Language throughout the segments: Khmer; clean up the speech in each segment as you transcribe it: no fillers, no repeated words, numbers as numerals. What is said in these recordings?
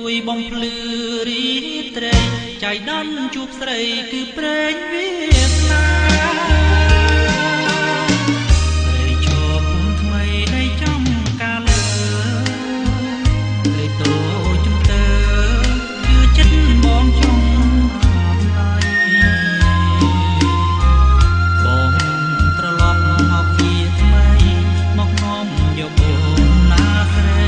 ជួយបំភ្លឺរីត្រីចៃដន្យជួបស្រីគឺព្រេងវាសនាត្រីឈប់ថ្មីនៃចំកាលត្រីតូចជំទើជឿចិត្តបងចង់បងត្រឡប់មកជាថ្មីមកនាំយកបូនណាស្រី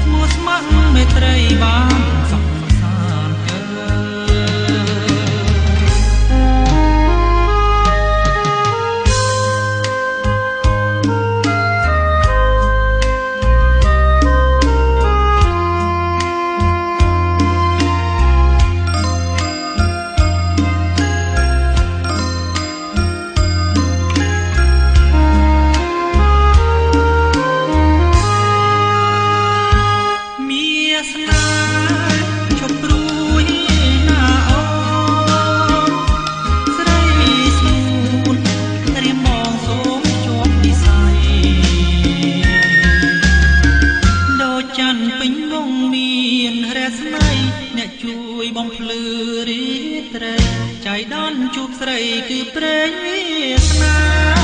ស្មោះស្ម័គ្រមេត្រីបានសុខសាន្តអ្នកជួយបំភ្លឺរីត្រីចៃដន្យជួបស្រីគឺព្រេងវាសនា